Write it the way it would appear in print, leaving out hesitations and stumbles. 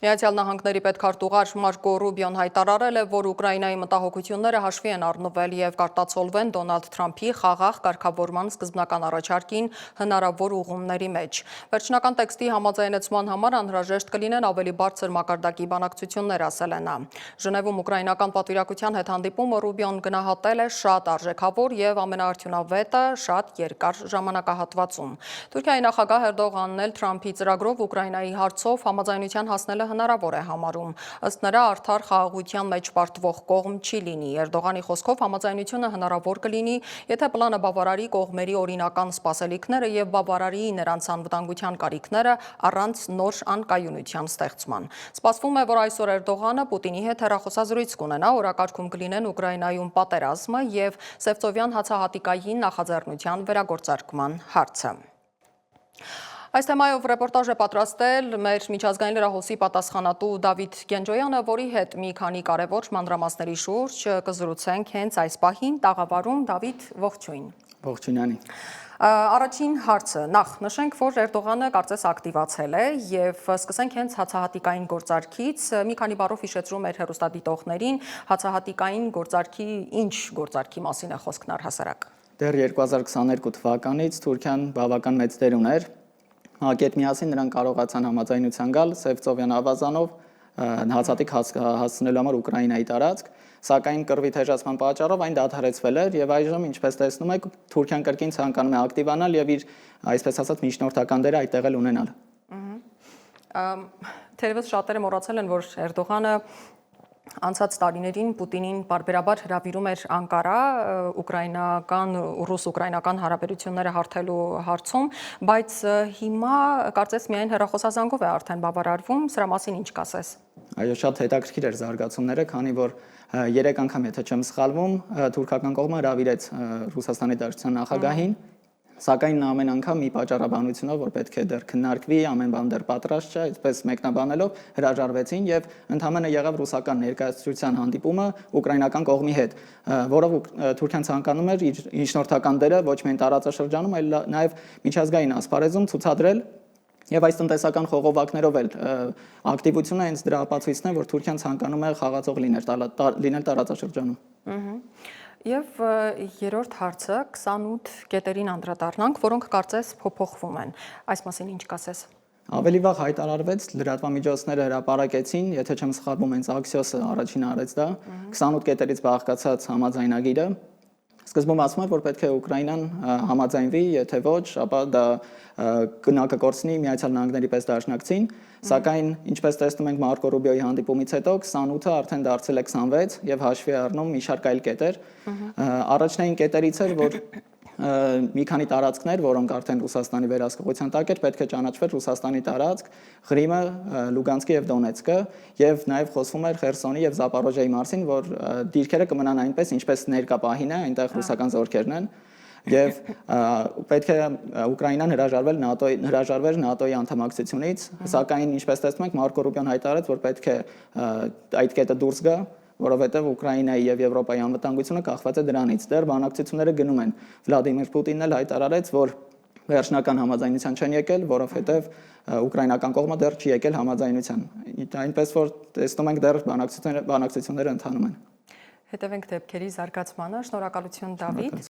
Միացյալ Նահանգների պետքարտուղար Մարկո Ռուբիոն հայտարարել է, որ Ուկրաինայի մտահոգությունները հաշվի են առնվել եւ կարտացոլվեն Դոնալդ Թրամփի խաղաղ կարգավորման սկզբնական առաջարկին հնարավոր ուղումների մեջ։ Վերջնական տեքստի համաձայնեցման համար անհրաժեշտ կլինեն ավելի բարձր մակարդակի բանակցություններ, ասել է նա։ Ժնևում ուկրաինական պատվիրակության հետ հանդիպումը Ռուբիոն գնահատել է շատ արժեքավոր եւ ամենաարդյունավետը շատ երկար ժամանակահատվածում։ Թուրքիայի նախագահ Էրդողանն էլ Թրամփի ծրագրով Ուկրաինայի հարցով համաձայնության հասնելը հնարավոր է համարում։ Ըստ նրա, արդար խաղաղության մեջ պարտվող կողմ չի լինի։ Էրդողանի խոսքով համաձայնությունը հնարավոր կլինի, եթե պլանը բավարարի կողմերի օրինական սպասելիքները եւ բավարարի նրանց անվտանգության կարիքները առանց նոր անկայունության ստեղծման։ Սպասվում է, որ այսօր Էրդողանը Պուտինի հետ հեռախոսազրույց կունենա, օրակարգում կլինեն Ուկրաինայում պատերազմը եւ Սևծովյան հացահատիկային նախաձեռնության վերագործարկման հարցը։ Այս թեմայով ռեպորտաժ է պատրաստել մեր միջազգային լրահոսի պատասխանատու Դավիթ Գենջոյանը, որի հետ մի քանի կարևոր մանրամասների շուրջ կզրուցենք հենց այս պահին։ Տաղավարում Դավիթ, ողջույն։ Ողջույն Անի։ Առաջին հարցը, նախ նշենք, որ Էրդողանը կարծես ակտիվացել է եւ սկսենք հենց հացահատիկային գործարքից։ Մի քանի բառով հիշեցրու մեր հեռուստադիտողներին, հացահատիկային գործարքի ինչ գործարքի մասին է խոսքն առհասարակ։ Դեռ 2022 թվականից Թուրքիան բավական մեծ դեր ուներ։ Հակետ միասին նրանք կարողացան համաձայնության գալ Սևծովյան ավազանով հացահատիկ հասցնելու համար Ուկրաինայի տարածք, սակայն կռվի թեժացման պատճառով այն դադարեցվել էր եւ այժմ, ինչպես տեսնում եք, Թուրքիան կրկին ցանկանում է ակտիվանալ եւ իր, այսպես ասած, միջնորդական դերը այդտեղ էլ ունենալ։ Թերևս շատերը մոռացել են, որ Էրդողանը անցած տարիներին Պուտինին պարբերաբար հրավիրում էր Անկարա ռուս-ուկրաինական հարաբերությունները հարթելու հարցում, բայց հիմա կարծես միայն հեռախոսազանգով է արդեն բավարարվում, սրա մասին ինչ կասես։ Այո, շատ հետաքրքիր էր զարգացումները, քանի որ 3 անգամ, եթե չեմ սխալվում, թուրքական կողմը հրավիրեց Ռուսաստանի Դաշնության նախագահին, սակայն ամեն անգամ մի պատճառաբանությունով, որ պետք է դեռ քննարկվի, ամեն բան դեռ պատրաստ չէ, այսպես մեկնաբանելով հրաժարվեցին եւ ընդհանրապես եղավ ռուսական ներկայացության հանդիպումը ուկրաինական կողմի հետ, որով Թուրքիան ցանկանում էր իր միջնորդական դերը ոչ միայն տարածաշրջանում, այլ նաեւ միջազգային ասպարեզում ցուցադրել եւ այս տնտեսական խողովակներով էլ ակտիվությունը հենց դրա ապացույցն է, որ Թուրքիան ցանկանում է խաղացող լինել տարածաշրջանում։ Եվ երրորդ հարցը 28 կետերին անդրադառնանք, որոնք կարծես փոփոխվում են։ Այս մասին ինչ կասես։ Ավելի վաղ հայտարարվեց, լրատվամիջոցները հրապարակեցին, եթե չեմ սխալվում, հենց Axios-ը առաջինը արեց դա, 28 կետերից բաղկացած համաձայնագիրը։ Սկզբում ասում էր, որ պետք է Ուկրաինան համաձայնվի, եթե ոչ, ապա դա կնակգործնի Միացյալ Նահանգների պես դաշնակցին, սակայն ինչպես տեսնում ենք Մարկո Ռուբիոյի հանդիպումից հետո 28-ը արդեն դարձել է 26 եւ հաշվի առնում մի շարք այլ կետեր։ Առաջնային կետերից էր, որ մի քանի տարածքներ, որոնք արդեն Ռուսաստանի վերահսկողության տակ էր, պետք է ճանաչվեր Ռուսաստանի տարածք, Ղրիմը, Լուգանսկը եւ Դոնեցկը, եւ նաեւ խոսվում էր Խերսոնի եւ Զապորոժիայի մասին, որ դիրքերը կմնան այնպես, ինչպես ներկա պահին է, այնտեղ ռուսական զորքերն են։ Եվ պետք է Ուկրաինան հրաժարվեր ՆԱՏՕ-ի անդամակցությունից, սակայն ինչպես տեսնում ենք Մարկո Ռուբիոն հայտարարեց, որ պետք է այդ կետը դուրս գա, որովհետև Ուկրաինայի եւ Եվրոպայի անվտանգությունը կախված է դրանից։ Դեռ բանակցությունները գնում են։ Վլադիմիր Պուտինն էլ հայտարարեց, որ վերջնական համաձայնության չեն եկել, որովհետև ուկրաինական կողմը դեռ չի եկել համաձայնության։ Այնպես որ տեսնում ենք դեռ բանակցությունները ընթանում են։ Հետևենք դեպքերի զարգացմանը, շնորհակալություն Դավիթ։